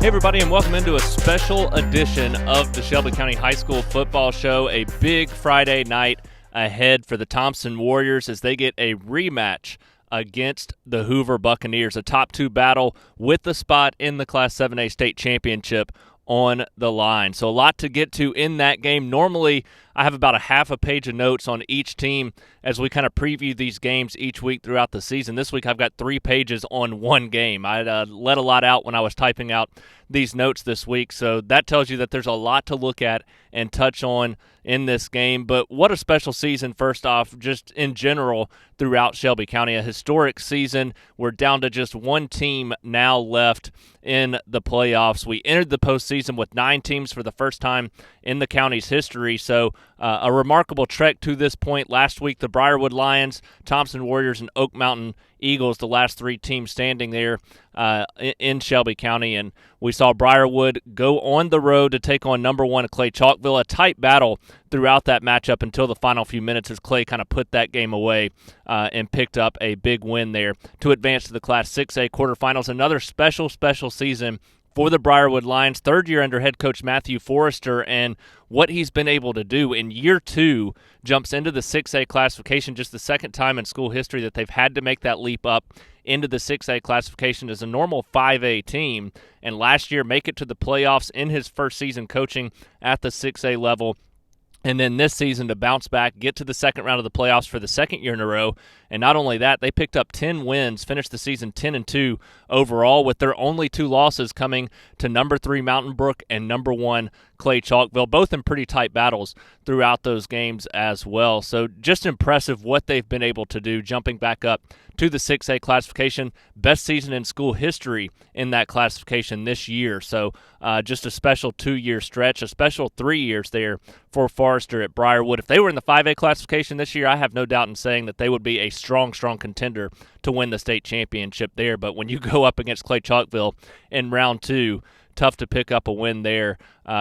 Hey everybody, and welcome into a special edition of the Shelby County High School Football Show. A big Friday night ahead for the Thompson Warriors as they get a rematch against the Hoover Buccaneers, a top two battle with a spot in the Class 7A state championship on the line. So a lot to get to in that game. Normally, I have about a half a page of notes on each team as we kind of preview these games each week throughout the season. This week, I've got 3 pages on one game. I let a lot out when I was typing out these notes this week, so that tells you that there's a lot to look at and touch on in this game. But what a special season, first off, just in general throughout Shelby County. A historic season. We're down to just one team now left in the playoffs. We entered the postseason with 9 teams for the first time in the county's history, so a remarkable trek to this point. Last week, the Briarwood Lions, Thompson Warriors, and Oak Mountain Eagles, the last 3 teams standing there in Shelby County, and we saw Briarwood go on the road to take on number 1 Clay Chalkville. A tight battle throughout that matchup until the final few minutes as Clay kind of put that game away and picked up a big win there to advance to the Class 6A quarterfinals. Another special season for the Briarwood Lions, third year under head coach Matthew Forrester, and what he's been able to do in year 2 jumps into the 6A classification, just the second time in school history that they've had to make that leap up into the 6A classification as a normal 5A team, and last year make it to the playoffs in his first season coaching at the 6A level. And then this season to bounce back, get to the second round of the playoffs for the second year in a row. And not only that, they picked up 10 wins, finished the season 10-2 overall, with their only 2 losses coming to number 3 Mountain Brook and number 1 Clay Chalkville, both in pretty tight battles throughout those games as well. So just impressive what they've been able to do, jumping back up to the 6A classification. Best season in school history in that classification this year. So just a special 2-year stretch, a special 3 years there for Forrester at Briarwood. If they were in the 5A classification this year, I have no doubt in saying that they would be a strong contender to win the state championship there. But when you go up against Clay Chalkville in round 2, tough to pick up a win there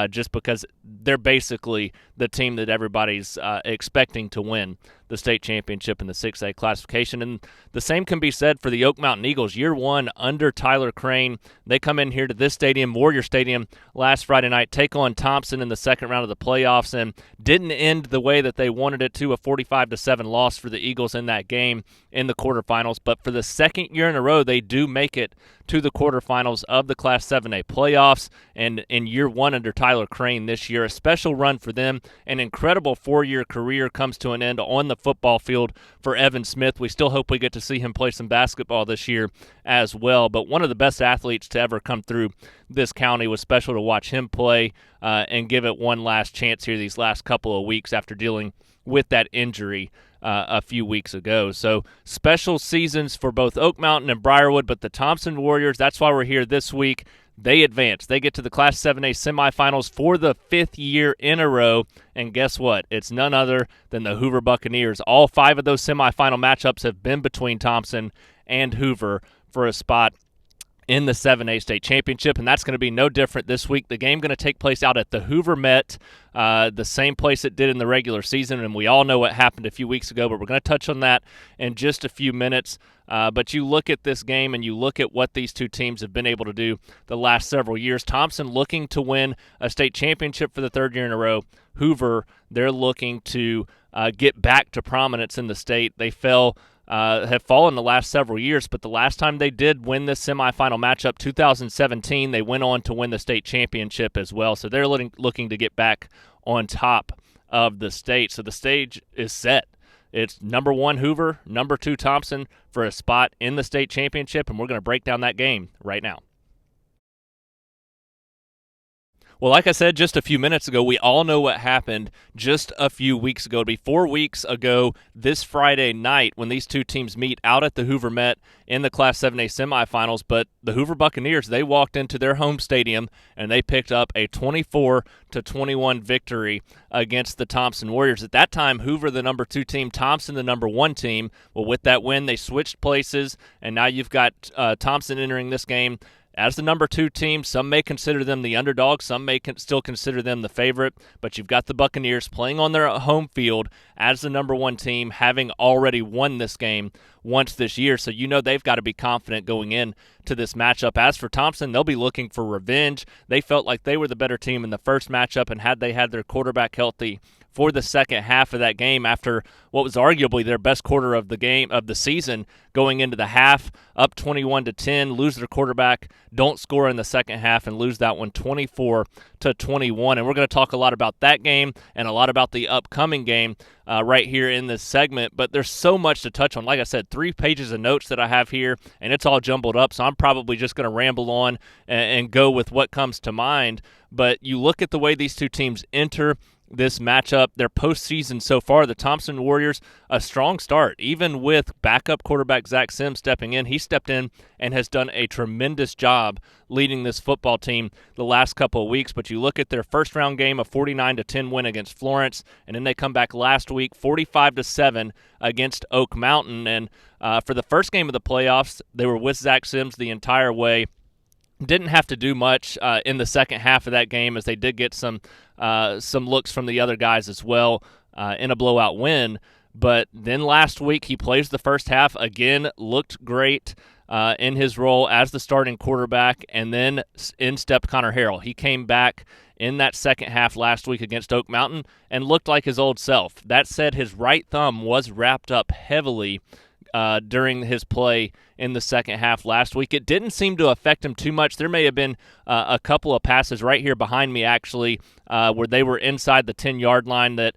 just because they're basically the team that everybody's expecting to win the state championship in the 6A classification. And the same can be said for the Oak Mountain Eagles. Year 1 under Tyler Crane. They come in here to this stadium, Warrior Stadium, last Friday night, take on Thompson in the second round of the playoffs, and didn't end the way that they wanted it to, a 45-7 loss for the Eagles in that game in the quarterfinals. But for the second year in a row, they do make it to the quarterfinals of the Class 7A playoffs. And in year 1 under Tyler Crane this year, a special run for them. An incredible 4-year career comes to an end on the football field for Evan Smith. We still hope we get to see him play some basketball this year as well. But one of the best athletes to ever come through this county. Was special to watch him play and give it one last chance here these last couple of weeks after dealing with that injury a few weeks ago. So special seasons for both Oak Mountain and Briarwood, but the Thompson Warriors, that's why we're here this week. They advance. They get to the Class 7A semifinals for the 5th year in a row. And guess what? It's none other than the Hoover Buccaneers. All 5 of those semifinal matchups have been between Thompson and Hoover for a spot in the 7A state championship, and that's going to be no different this week. The game going to take place out at the Hoover Met, the same place it did in the regular season, and we all know what happened a few weeks ago, but we're going to touch on that in just a few minutes. But you look at this game and you look at what these two teams have been able to do the last several years. Thompson looking to win a state championship for the 3rd year in a row. Hoover, they're looking to get back to prominence in the state. They have fallen the last several years, but the last time they did win this semifinal matchup, 2017, they went on to win the state championship as well. So they're looking to get back on top of the state. So the stage is set. It's number 1 Hoover, number 2 Thompson for a spot in the state championship, and we're going to break down that game right now. Well, like I said just a few minutes ago, we all know what happened just a few weeks ago. It'll be 4 weeks ago this Friday night when these two teams meet out at the Hoover Met in the Class 7A semifinals. But the Hoover Buccaneers, they walked into their home stadium and they picked up a 24-21 victory against the Thompson Warriors. At that time, Hoover the number 2 team, Thompson the number 1 team. Well, with that win, they switched places, and now you've got Thompson entering this game as the number 2 team. Some may consider them the underdog. Some may still consider them the favorite. But you've got the Buccaneers playing on their home field as the number 1 team, having already won this game once this year. So you know they've got to be confident going in to this matchup. As for Thompson, they'll be looking for revenge. They felt like they were the better team in the first matchup, and had they had their quarterback healthy for the second half of that game, after what was arguably their best quarter of the season, going into the half, up 21-10, lose their quarterback, don't score in the second half, and lose that one 24-21. And we're going to talk a lot about that game and a lot about the upcoming game right here in this segment. But there's so much to touch on. Like I said, 3 pages of notes that I have here, and it's all jumbled up, so I'm probably just going to ramble on and go with what comes to mind. But you look at the way these two teams enter this matchup, their postseason so far, the Thompson Warriors, a strong start. Even with backup quarterback Zach Sims stepping in, he stepped in and has done a tremendous job leading this football team the last couple of weeks. But you look at their first round game, a 49-10 win against Florence, and then they come back last week 45-7 against Oak Mountain. And for the first game of the playoffs, they were with Zach Sims the entire way. Didn't have to do much in the second half of that game, as they did get some looks from the other guys as well in a blowout win. But then last week he plays the first half again, looked great in his role as the starting quarterback, and then in stepped Connor Harrell. He came back in that second half last week against Oak Mountain and looked like his old self. That said, his right thumb was wrapped up heavily during his play in the second half last week. It didn't seem to affect him too much. There may have been a couple of passes right here behind me, actually, where they were inside the 10-yard line that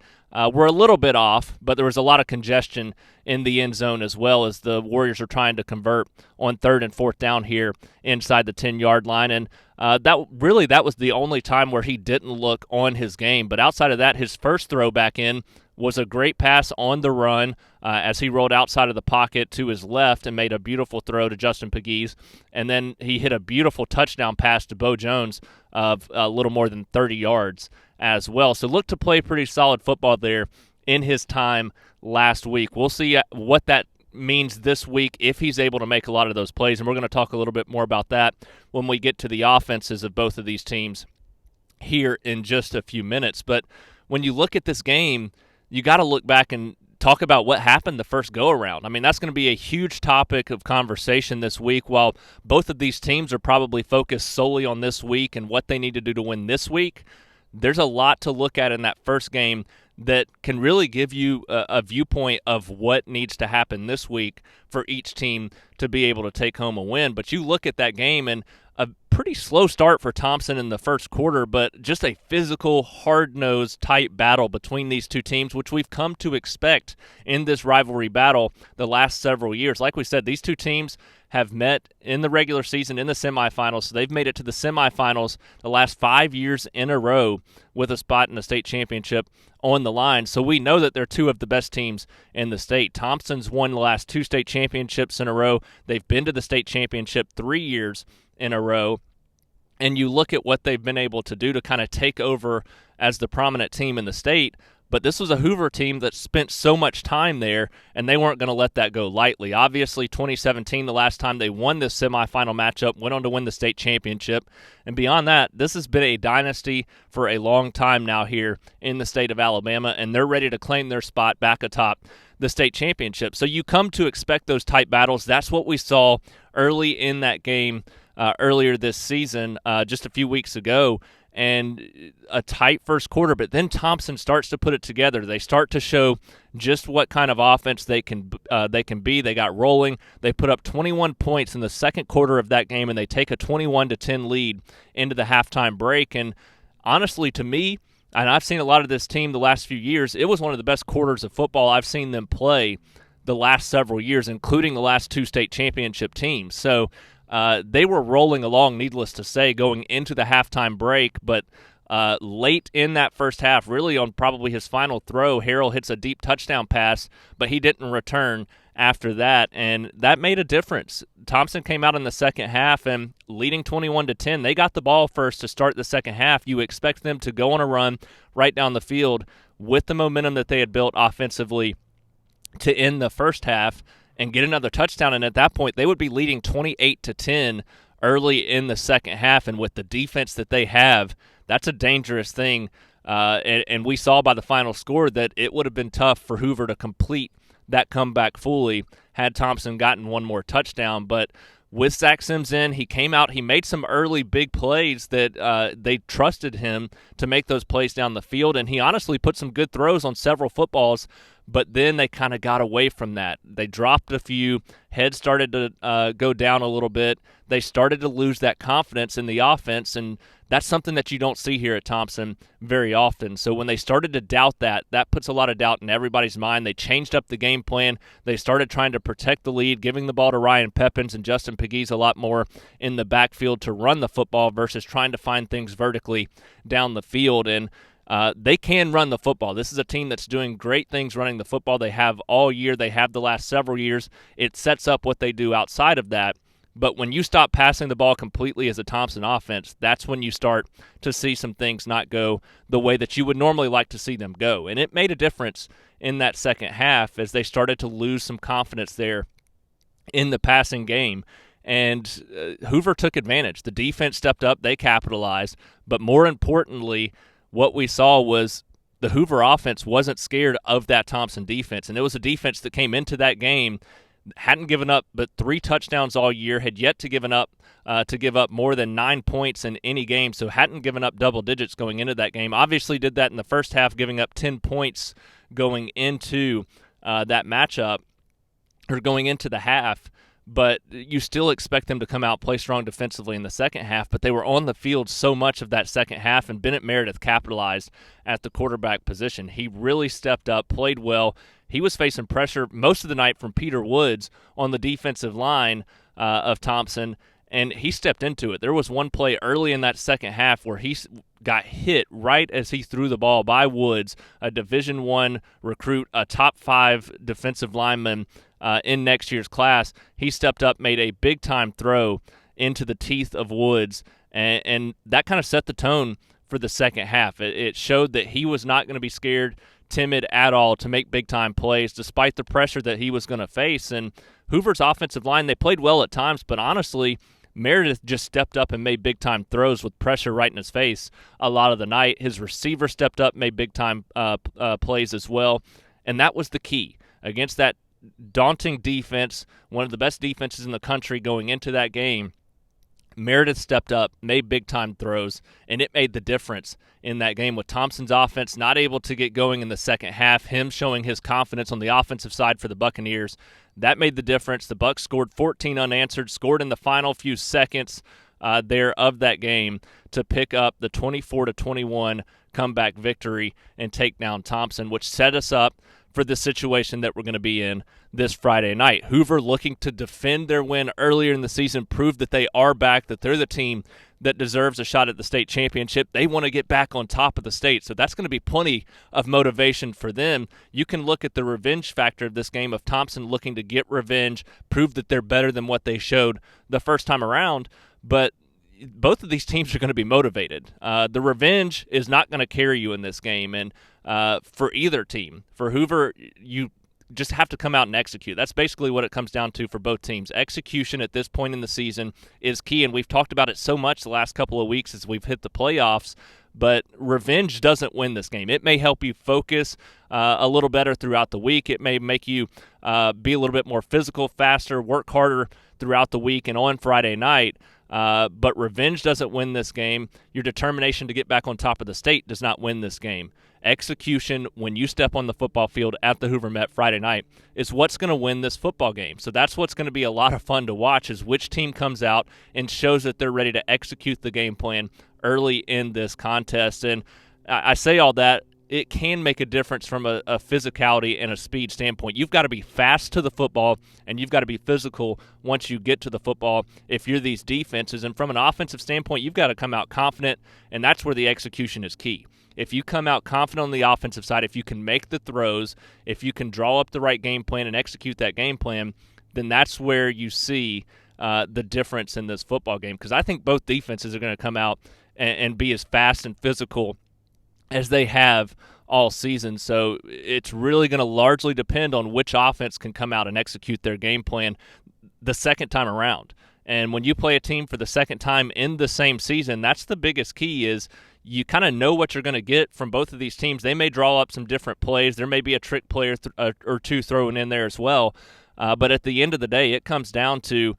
were a little bit off, but there was a lot of congestion in the end zone as well, as the Warriors are trying to convert on 3rd and 4th down here inside the 10-yard line. And that was the only time where he didn't look on his game. But outside of that, his first throw back in was a great pass on the run as he rolled outside of the pocket to his left and made a beautiful throw to Justin Pegues. And then he hit a beautiful touchdown pass to Bo Jones of a little more than 30 yards as well. So looked to play pretty solid football there in his time last week. We'll see what that means this week if he's able to make a lot of those plays. And we're going to talk a little bit more about that when we get to the offenses of both of these teams here in just a few minutes. But when you look at this game, you got to look back and talk about what happened the first go-around. I mean, that's going to be a huge topic of conversation this week. While both of these teams are probably focused solely on this week and what they need to do to win this week, there's a lot to look at in that first game that can really give you a viewpoint of what needs to happen this week for each team to be able to take home a win. But you look at that game, and a pretty slow start for Thompson in the first quarter, but just a physical, hard-nosed, tight battle between these two teams, which we've come to expect in this rivalry battle the last several years. Like we said, these two teams have met in the regular season in the semifinals, so they've made it to the semifinals the last 5 years in a row with a spot in the state championship on the line. So we know that they're two of the best teams in the state. Thompson's won the last 2 state championships in a row. They've been to the state championship 3 years in a row. And you look at what they've been able to do to kind of take over as the prominent team in the state. But this was a Hoover team that spent so much time there, and they weren't going to let that go lightly. Obviously, 2017, the last time they won this semifinal matchup, went on to win the state championship. And beyond that, this has been a dynasty for a long time now here in the state of Alabama, and they're ready to claim their spot back atop the state championship. So you come to expect those tight battles. That's what we saw early in that game earlier this season, just a few weeks ago. And a tight first quarter, but then Thompson starts to put it together. They start to show just what kind of offense they can be. They got rolling. They put up 21 points in the second quarter of that game, and they take a 21-10 lead into the halftime break. And honestly, to me, and I've seen a lot of this team the last few years, it was one of the best quarters of football I've seen them play the last several years, including the last 2 state championship teams. So they were rolling along, needless to say, going into the halftime break, but late in that first half, really on probably his final throw, Harrell hits a deep touchdown pass, but he didn't return after that, and that made a difference. Thompson came out in the second half and leading 21-10. They got the ball first to start the second half. You expect them to go on a run right down the field with the momentum that they had built offensively to end the first half and get another touchdown, and at that point they would be leading 28-10 early in the second half. And with the defense that they have, that's a dangerous thing. And we saw by the final score that it would have been tough for Hoover to complete that comeback fully had Thompson gotten one more touchdown. But with Zach Sims in, he came out, he made some early big plays that they trusted him to make those plays down the field, and he honestly put some good throws on several footballs, but then they kind of got away from that. They dropped a few, heads started to go down a little bit. They started to lose that confidence in the offense, and that's something that you don't see here at Thompson very often. So when they started to doubt that, that puts a lot of doubt in everybody's mind. They changed up the game plan. They started trying to protect the lead, giving the ball to Ryan Pepins and Justin Pegues a lot more in the backfield to run the football versus trying to find things vertically down the field. And they can run the football. This is a team that's doing great things running the football. They have all year. They have the last several years. It sets up what they do outside of that. But when you stop passing the ball completely as a Thompson offense, that's when you start to see some things not go the way that you would normally like to see them go. And it made a difference in that second half as they started to lose some confidence there in the passing game. And Hoover took advantage. The defense stepped up. They capitalized. But more importantly, what we saw was the Hoover offense wasn't scared of that Thompson defense. And it was a defense that came into that game, hadn't given up but 3 touchdowns all year, had yet to give up more than 9 points in any game, so hadn't given up double digits going into that game. Obviously did that in the first half, giving up 10 points going into that matchup, or going into the half. But you still expect them to come out, play strong defensively in the second half, but they were on the field so much of that second half, and Bennett Meredith capitalized at the quarterback position. He really stepped up, played well. He was facing pressure most of the night from Peter Woods on the defensive line of Thompson, and he stepped into it. There was one play early in that second half where he got hit right as he threw the ball by Woods, a Division I recruit, a top 5 defensive lineman in next year's class. He stepped up, made a big-time throw into the teeth of Woods, and that kind of set the tone for the second half. It showed that he was not going to be scared, timid at all to make big-time plays despite the pressure that he was going to face. And Hoover's offensive line, they played well at times, but honestly, Meredith just stepped up and made big-time throws with pressure right in his face a lot of the night. His receiver stepped up, made big-time plays as well, and that was the key. Against that daunting defense, one of the best defenses in the country going into that game, Meredith stepped up, made big-time throws, and it made the difference in that game with Thompson's offense not able to get going in the second half, him showing his confidence on the offensive side for the Buccaneers. That made the difference. The Bucs scored 14 unanswered, scored in the final few seconds there of that game to pick up the 24-21 comeback victory and take down Thompson, which set us up for the situation that we're going to be in this Friday night. Hoover, looking to defend their win earlier in the season, proved that they are back, that they're the team that deserves a shot at the state championship. They want to get back on top of the state, so that's going to be plenty of motivation for them. You can look at the revenge factor of this game of Thompson looking to get revenge, prove that they're better than what they showed the first time around, but both of these teams are going to be motivated. The revenge is not going to carry you in this game, and for either team. For Hoover, you just have to come out and execute. That's basically what it comes down to for both teams. Execution at this point in the season is key, and we've talked about it so much the last couple of weeks as we've hit the playoffs, but revenge doesn't win this game. It may help you focus a little better throughout the week. It may make you be a little bit more physical, faster, work harder throughout the week and on Friday night. But revenge doesn't win this game. Your determination to get back on top of the state does not win this game. Execution, when you step on the football field at the Hoover Met Friday night, is what's going to win this football game. So that's what's going to be a lot of fun to watch, is which team comes out and shows that they're ready to execute the game plan early in this contest. And I say all that, it can make a difference from a physicality and a speed standpoint. You've got to be fast to the football, and you've got to be physical once you get to the football if you're these defenses. And from an offensive standpoint, you've got to come out confident, and that's where the execution is key. If you come out confident on the offensive side, if you can make the throws, if you can draw up the right game plan and execute that game plan, then that's where you see the difference in this football game. Because I think both defenses are going to come out and be as fast and physical as they have all season. So it's really going to largely depend on which offense can come out and execute their game plan the second time around. And when you play a team for the second time in the same season, that's the biggest key is you kind of know what you're going to get from both of these teams. They may draw up some different plays. There may be a trick player or two thrown in there as well. But at the end of the day, it comes down to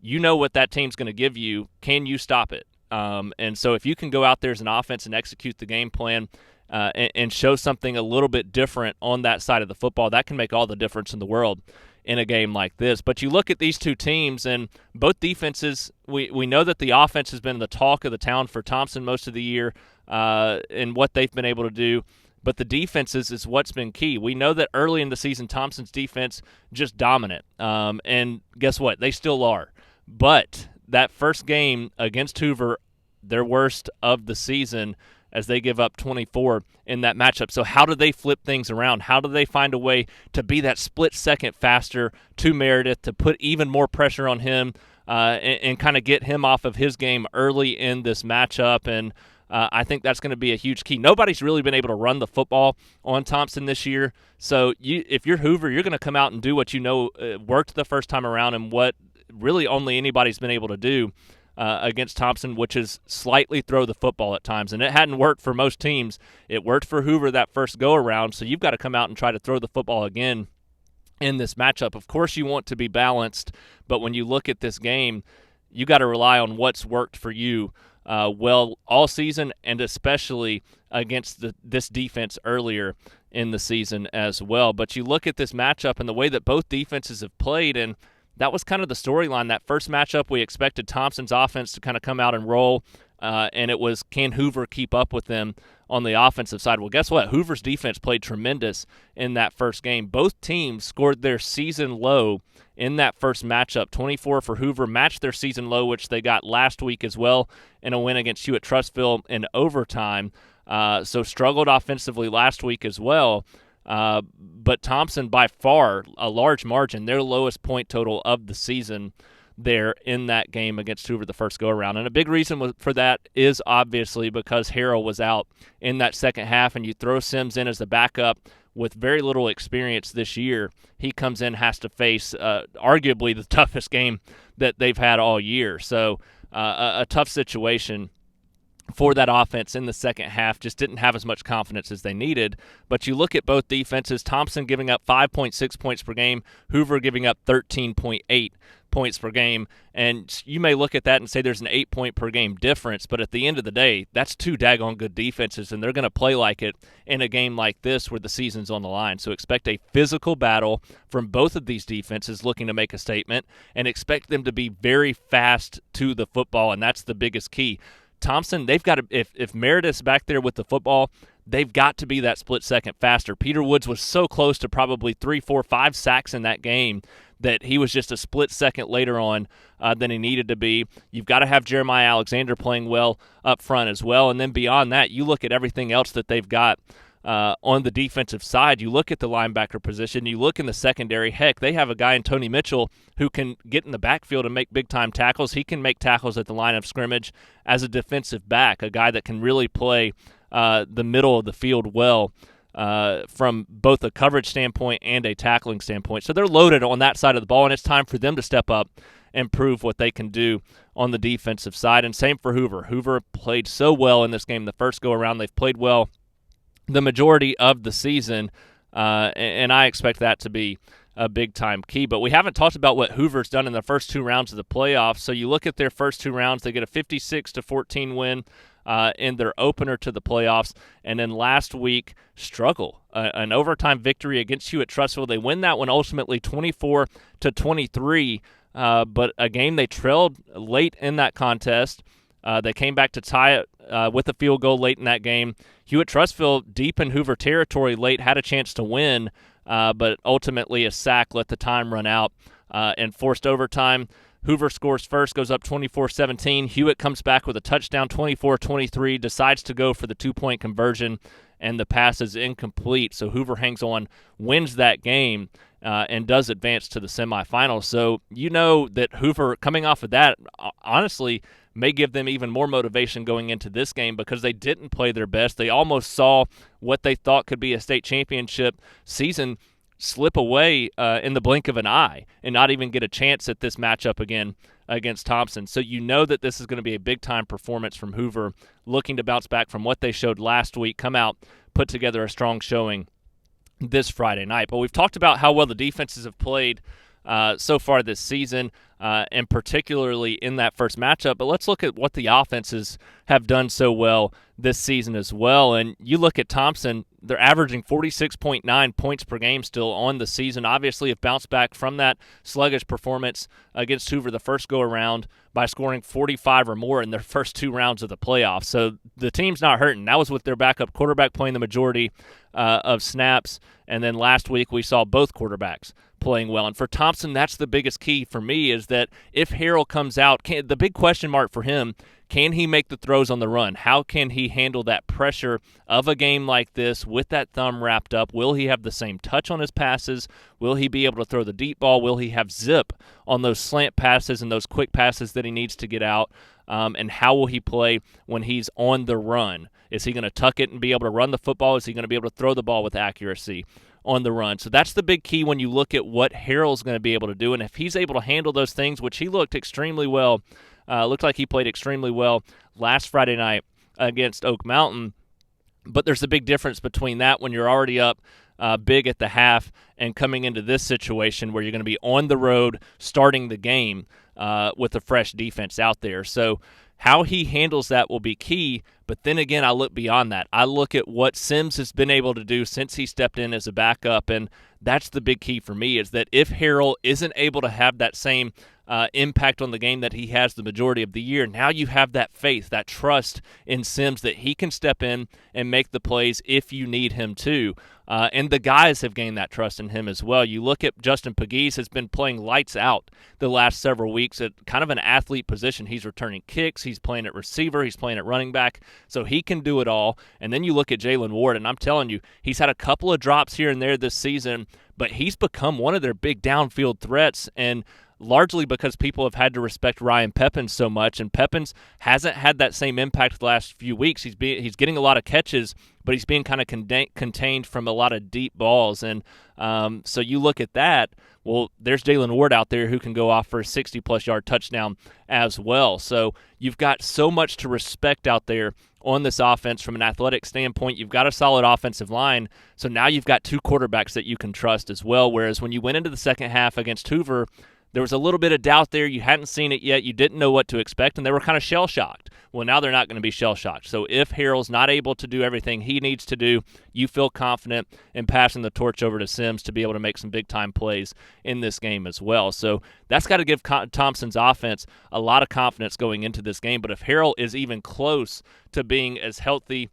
you know what that team's going to give you. Can you stop it? And so if you can go out there as an offense and execute the game plan and show something a little bit different on that side of the football, that can make all the difference in the world in a game like this. But you look at these two teams, and both defenses, we know that the offense has been the talk of the town for Thompson most of the year and what they've been able to do. But the defenses is what's been key. We know that early in the season, Thompson's defense just dominant. And guess what? They still are. But that first game against Hoover, their worst of the season, as they give up 24 in that matchup. So how do they flip things around? How do they find a way to be that split second faster to Meredith, to put even more pressure on him and kind of get him off of his game early in this matchup? And I think that's going to be a huge key. Nobody's really been able to run the football on Thompson this year. So if you're Hoover, you're going to come out and do what you know worked the first time around and what really only anybody's been able to do against Thompson, which is slightly throw the football at times. And it hadn't worked for most teams. It worked for Hoover that first go-around, so you've got to come out and try to throw the football again in this matchup. Of course you want to be balanced, but when you look at this game, you got to rely on what's worked for you well all season and especially against this defense earlier in the season as well. But you look at this matchup and the way that both defenses have played, and that was kind of the storyline. That first matchup, we expected Thompson's offense to kind of come out and roll, and it was, can Hoover keep up with them on the offensive side? Well, guess what? Hoover's defense played tremendous in that first game. Both teams scored their season low in that first matchup. 24 for Hoover, matched their season low, which they got last week as well in a win against Hewitt-Trussville in overtime. So struggled offensively last week as well. But Thompson, by far, a large margin, their lowest point total of the season there in that game against Hoover the first go-around. And a big reason for that is obviously because Harrell was out in that second half, and you throw Sims in as the backup with very little experience this year. He comes in, has to face arguably the toughest game that they've had all year. So a tough situation for that offense in the second half. Just didn't have as much confidence as they needed. But you look at both defenses, Thompson giving up 5.6 points per game, Hoover giving up 13.8 points per game. And you may look at that and say there's an 8-point per game difference, but at the end of the day, that's two daggone good defenses, and they're going to play like it in a game like this where the season's on the line. So expect a physical battle from both of these defenses looking to make a statement, and expect them to be very fast to the football, and that's the biggest key. Thompson, they've got to, if Meredith's back there with the football, they've got to be that split second faster. Peter Woods was so close to probably 3, 4, 5 sacks in that game that he was just a split second later on than he needed to be. You've got to have Jeremiah Alexander playing well up front as well. And then beyond that, you look at everything else that they've got on the defensive side. You look at the linebacker position. You look in the secondary. Heck, they have a guy in Tony Mitchell who can get in the backfield and make big-time tackles. He can make tackles at the line of scrimmage as a defensive back, a guy that can really play the middle of the field well from both a coverage standpoint and a tackling standpoint. So they're loaded on that side of the ball, and it's time for them to step up and prove what they can do on the defensive side. And same for Hoover. Hoover played so well in this game the first go-around. They've played well the majority of the season, and I expect that to be a big-time key. But we haven't talked about what Hoover's done in the first two rounds of the playoffs. So you look at their first two rounds, they get a 56-14 win in their opener to the playoffs, and then last week struggle, an overtime victory against Hewitt-Trussville. They win that one ultimately 24-23, but a game they trailed late in that contest. They came back to tie it with a field goal late in that game. Hewitt-Trussville, deep in Hoover territory late, had a chance to win, but ultimately a sack let the time run out and forced overtime. Hoover scores first, goes up 24-17. Hewitt comes back with a touchdown, 24-23, decides to go for the two-point conversion, and the pass is incomplete. So Hoover hangs on, wins that game, and does advance to the semifinals. So you know that Hoover, coming off of that, honestly, may give them even more motivation going into this game because they didn't play their best. They almost saw what they thought could be a state championship season slip away in the blink of an eye and not even get a chance at this matchup again against Thompson. So you know that this is going to be a big-time performance from Hoover, looking to bounce back from what they showed last week, come out, put together a strong showing this Friday night. But we've talked about how well the defenses have played so far this season, and particularly in that first matchup. But let's look at what the offenses have done so well this season as well. And you look at Thompson, they're averaging 46.9 points per game still on the season. Obviously, have bounced back from that sluggish performance against Hoover the first go-around by scoring 45 or more in their first 2 rounds of the playoffs. So the team's not hurting. That was with their backup quarterback playing the majority of snaps. And then last week we saw both quarterbacks playing well. And for Thompson, that's the biggest key for me, is that if Harrell comes out, the big question mark for him, can he make the throws on the run? How can he handle that pressure of a game like this with that thumb wrapped up? Will he have the same touch on his passes? Will he be able to throw the deep ball? Will he have zip on those slant passes and those quick passes that he needs to get out? And how will he play when he's on the run? Is he going to tuck it and be able to run the football? Is he going to be able to throw the ball with accuracy on the run? So that's the big key when you look at what Harrell's going to be able to do. And if he's able to handle those things, which he looked extremely well, looked like he played extremely well last Friday night against Oak Mountain. But there's a big difference between that when you're already up big at the half and coming into this situation where you're going to be on the road starting the game with a fresh defense out there. So how he handles that will be key. But then again, I look beyond that. I look at what Sims has been able to do since he stepped in as a backup, and that's the big key for me, is that if Harrell isn't able to have that same impact on the game that he has the majority of the year, now you have that faith, that trust in Sims that he can step in and make the plays if you need him to. And the guys have gained that trust in him as well. You look at Justin Pegues has been playing lights out the last several weeks at kind of an athlete position. He's returning kicks. He's playing at receiver. He's playing at running back. So he can do it all. And then you look at Jalen Ward, and I'm telling you, he's had a couple of drops here and there this season, but he's become one of their big downfield threats, and largely because people have had to respect Ryan Peppins so much, and Peppins hasn't had that same impact the last few weeks. He's getting a lot of catches, but he's being kind of contained from a lot of deep balls. And so you look at that, well, there's Jalen Ward out there who can go off for a 60-plus yard touchdown as well. So you've got so much to respect out there on this offense from an athletic standpoint. You've got a solid offensive line, so now you've got 2 quarterbacks that you can trust as well, whereas when you went into the second half against Hoover, there was a little bit of doubt there. You hadn't seen it yet. You didn't know what to expect, and they were kind of shell-shocked. Well, now they're not going to be shell-shocked. So if Harrell's not able to do everything he needs to do, you feel confident in passing the torch over to Sims to be able to make some big-time plays in this game as well. So that's got to give Thompson's offense a lot of confidence going into this game. But if Harrell is even close to being as healthy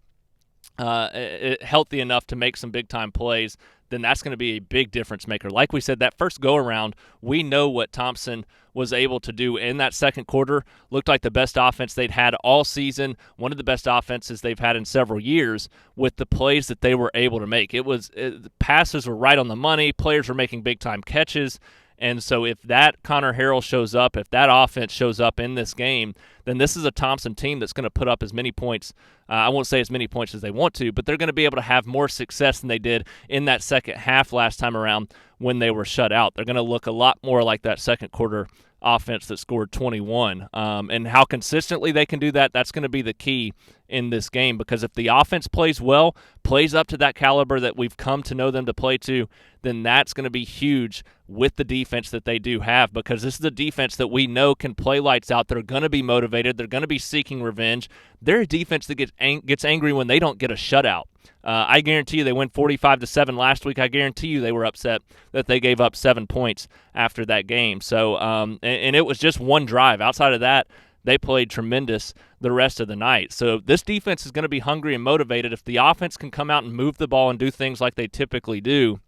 enough to make some big-time plays, then that's going to be a big difference maker. Like we said, that first go-around, we know what Thompson was able to do in that second quarter. Looked like the best offense they'd had all season, one of the best offenses they've had in several years with the plays that they were able to make. The passes were right on the money. Players were making big-time catches. And so if that Connor Harrell shows up, if that offense shows up in this game, then this is a Thompson team that's going to put up as many points. I won't say as many points as they want to, but they're going to be able to have more success than they did in that second half last time around when they were shut out. They're going to look a lot more like that second quarter offense that scored 21. And how consistently they can do that, that's going to be the key in this game, because if the offense plays well, plays up to that caliber that we've come to know them to play to, then that's going to be huge with the defense that they do have, because this is a defense that we know can play lights out. They're going to be motivated. They're going to be seeking revenge. They're a defense that gets angry when they don't get a shutout. I guarantee you they went 45-7 last week. I guarantee you they were upset that they gave up 7 points after that game. So, and it was just one drive. Outside of that, they played tremendous the rest of the night. So this defense is going to be hungry and motivated. If the offense can come out and move the ball and do things like they typically do,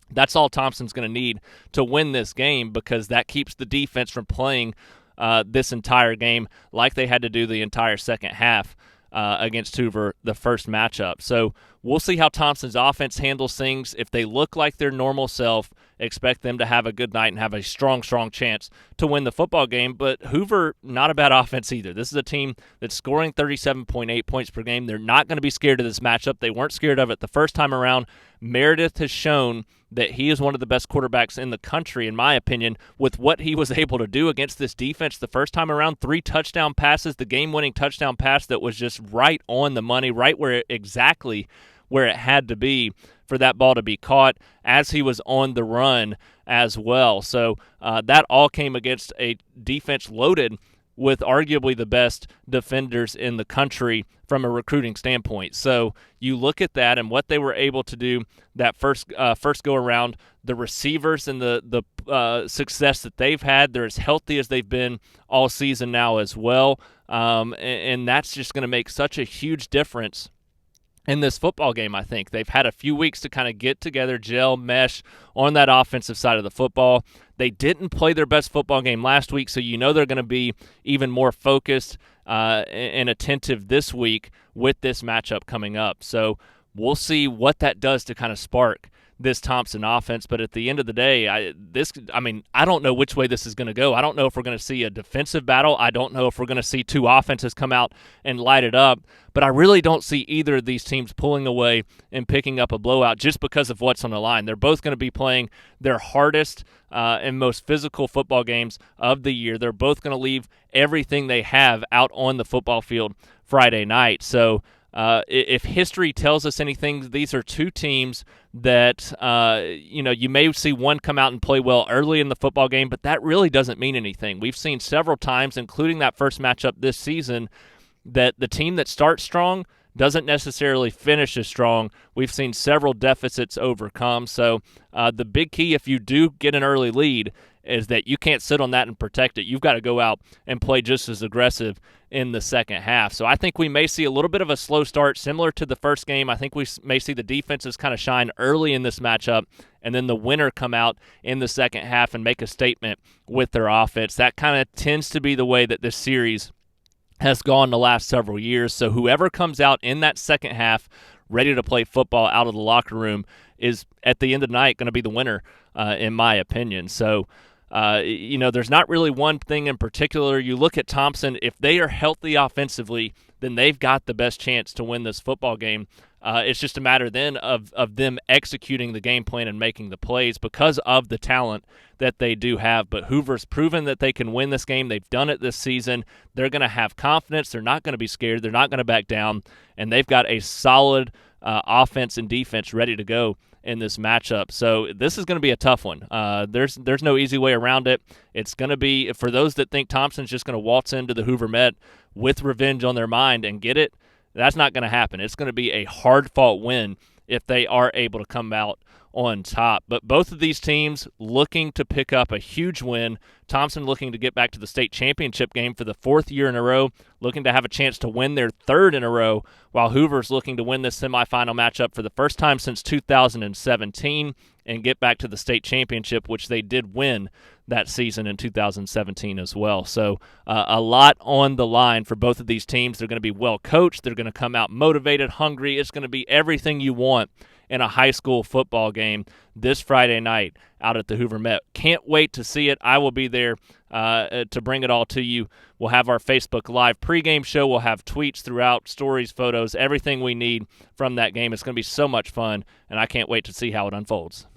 that's all Thompson's going to need to win this game, because that keeps the defense from playing this entire game like they had to do the entire second half against Hoover, the first matchup. So we'll see how Thompson's offense handles things. If they look like their normal self, expect them to have a good night and have a strong chance to win the football game. But Hoover, not a bad offense either. This is a team that's scoring 37.8 points per game. They're not going to be scared of this matchup. They weren't scared of it the first time around. Meredith has shown that he is one of the best quarterbacks in the country, in my opinion, with what he was able to do against this defense the first time around. 3 touchdown passes, the game-winning touchdown pass that was just right on the money, right exactly where it had to be for that ball to be caught as he was on the run as well. So that all came against a defense loaded with arguably the best defenders in the country from a recruiting standpoint. So you look at that and what they were able to do that first go around, the receivers and the success that they've had. They're as healthy as they've been all season now as well, and that's just going to make such a huge difference in this football game. I think they've had a few weeks to kind of get together, gel, mesh on that offensive side of the football. They didn't play their best football game last week, so you know they're going to be even more focused and attentive this week with this matchup coming up. So we'll see what that does to kind of spark this Thompson offense. But at the end of the day, I don't know which way this is going to go. I don't know if we're going to see a defensive battle. I don't know if we're going to see two offenses come out and light it up. But I really don't see either of these teams pulling away and picking up a blowout just because of what's on the line. They're both going to be playing their hardest and most physical football games of the year. They're both going to leave everything they have out on the football field Friday night. So if history tells us anything, these are two teams that, you may see one come out and play well early in the football game, but that really doesn't mean anything. We've seen several times, including that first matchup this season, that the team that starts strong doesn't necessarily finish as strong. We've seen several deficits overcome. So the big key, if you do get an early lead, is that you can't sit on that and protect it. You've got to go out and play just as aggressive in the second half. So I think we may see a little bit of a slow start similar to the first game. I think we may see the defenses kind of shine early in this matchup, and then the winner come out in the second half and make a statement with their offense. That kind of tends to be the way that this series has gone the last several years. So whoever comes out in that second half ready to play football out of the locker room is, at the end of the night, going to be the winner, in my opinion. So there's not really one thing in particular. You look at Thompson, if they are healthy offensively, then they've got the best chance to win this football game. It's just a matter then of them executing the game plan and making the plays because of the talent that they do have. But Hoover's proven that they can win this game. They've done it this season. They're going to have confidence. They're not going to be scared. They're not going to back down. And they've got a solid offense and defense ready to go in this matchup. So this is going to be a tough one. There's no easy way around it. It's going to be, for those that think Thompson's just going to waltz into the Hoover Met with revenge on their mind and get it, that's not going to happen. It's going to be a hard-fought win if they are able to come out on top. But both of these teams looking to pick up a huge win. Thompson looking to get back to the state championship game for the 4th year in a row, looking to have a chance to win their 3rd in a row, while Hoover's looking to win this semifinal matchup for the first time since 2017 and get back to the state championship, which they did win that season in 2017 as well. So a lot on the line for both of these teams. They're going to be well coached. They're going to come out motivated, hungry. It's going to be everything you want in a high school football game this Friday night out at the Hoover Met. Can't wait to see it. I will be there to bring it all to you. We'll have our Facebook Live pregame show. We'll have tweets throughout, stories, photos, everything we need from that game. It's going to be so much fun, and I can't wait to see how it unfolds.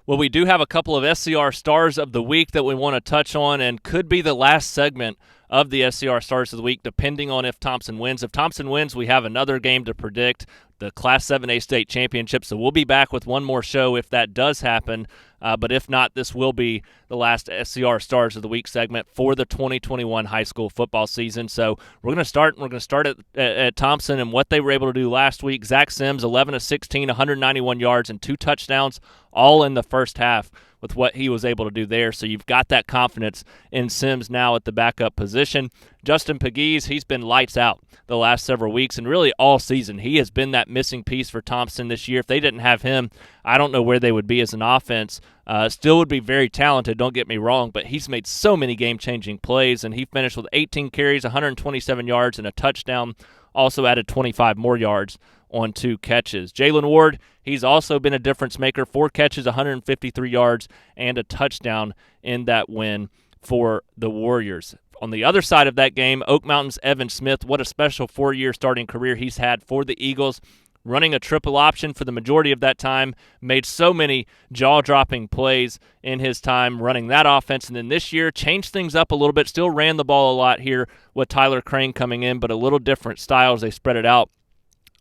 Well, we do have a couple of SCR Stars of the Week that we want to touch on, and could be the last segment of the SCR Stars of the Week, depending on if Thompson wins. If Thompson wins, we have another game to predict, the Class 7A State Championship, so we'll be back with one more show if that does happen. But if not, this will be the last SCR Stars of the Week segment for the 2021 high school football season. So we're going to start at Thompson and what they were able to do last week. Zach Sims, 11 of 16, 191 yards and 2 touchdowns, all in the first half with what he was able to do there. So you've got that confidence in Sims now at the backup position. Justin Pegues, he's been lights out the last several weeks and really all season. He has been that missing piece for Thompson this year. If they didn't have him, I don't know where they would be as an offense. Still would be very talented, don't get me wrong, but he's made so many game-changing plays, and he finished with 18 carries, 127 yards, and a touchdown. Also added 25 more yards on 2 catches. Jalen Ward, he's also been a difference maker. 4 catches, 153 yards, and a touchdown in that win for the Warriors. On the other side of that game, Oak Mountain's Evan Smith, what a special 4-year starting career he's had for the Eagles, running a triple option for the majority of that time, made so many jaw-dropping plays in his time running that offense. And then this year, changed things up a little bit, still ran the ball a lot here with Tyler Crane coming in, but a little different style as they spread it out.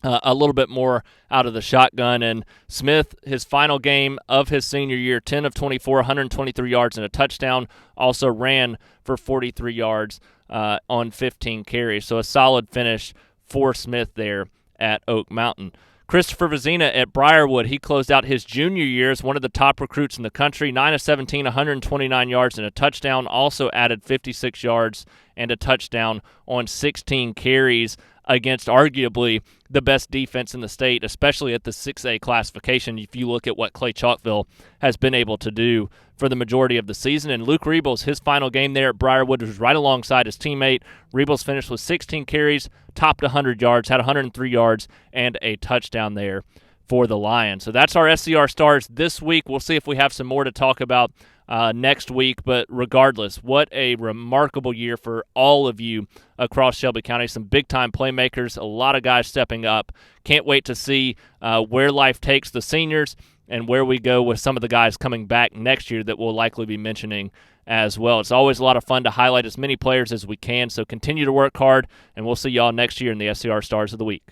A little bit more out of the shotgun. And Smith, his final game of his senior year, 10 of 24, 123 yards and a touchdown, also ran for 43 yards on 15 carries. So a solid finish for Smith there at Oak Mountain. Christopher Vizina at Briarwood, he closed out his junior year as one of the top recruits in the country, 9 of 17, 129 yards and a touchdown, also added 56 yards and a touchdown on 16 carries against arguably the best defense in the state, especially at the 6A classification, if you look at what Clay Chalkville has been able to do for the majority of the season. And Luke Rebels, his final game there at Briarwood, was right alongside his teammate. Rebels finished with 16 carries, topped 100 yards, had 103 yards, and a touchdown there for the Lions. So that's our SCR stars this week. We'll see if we have some more to talk about next week, but regardless, what a remarkable year for all of you across Shelby County. Some big-time playmakers, a lot of guys stepping up. Can't wait to see where life takes the seniors and where we go with some of the guys coming back next year that we'll likely be mentioning as well. It's always a lot of fun to highlight as many players as we can, so continue to work hard, and we'll see y'all next year in the SCR Stars of the Week.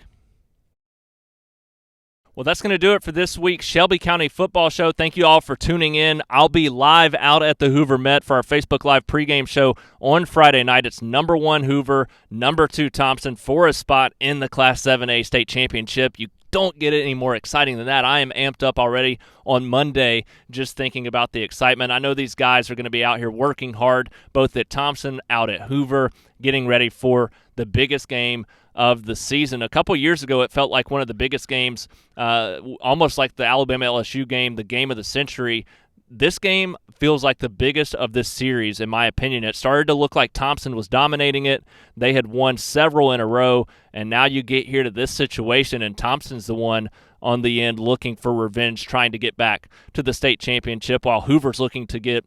Well, that's going to do it for this week's Shelby County Football Show. Thank you all for tuning in. I'll be live out at the Hoover Met for our Facebook Live pregame show on Friday night. It's number 1 Hoover, number 2 Thompson for a spot in the Class 7A state championship. You don't get it any more exciting than that. I am amped up already on Monday just thinking about the excitement. I know these guys are going to be out here working hard, both at Thompson, out at Hoover, getting ready for the biggest game of the season. A couple years ago, it felt like one of the biggest games, almost like the Alabama-LSU game, the game of the century. This game feels like the biggest of this series, in my opinion. It started to look like Thompson was dominating it. They had won several in a row, and now you get here to this situation, and Thompson's the one on the end looking for revenge, trying to get back to the state championship, while Hoover's looking to get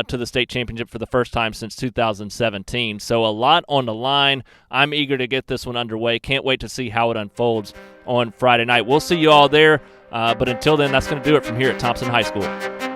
to the state championship for the first time since 2017. So a lot on the line. I'm eager to get this one underway. Can't wait to see how it unfolds on Friday night. We'll see you all there. But until then, that's going to do it from here at Thompson High School.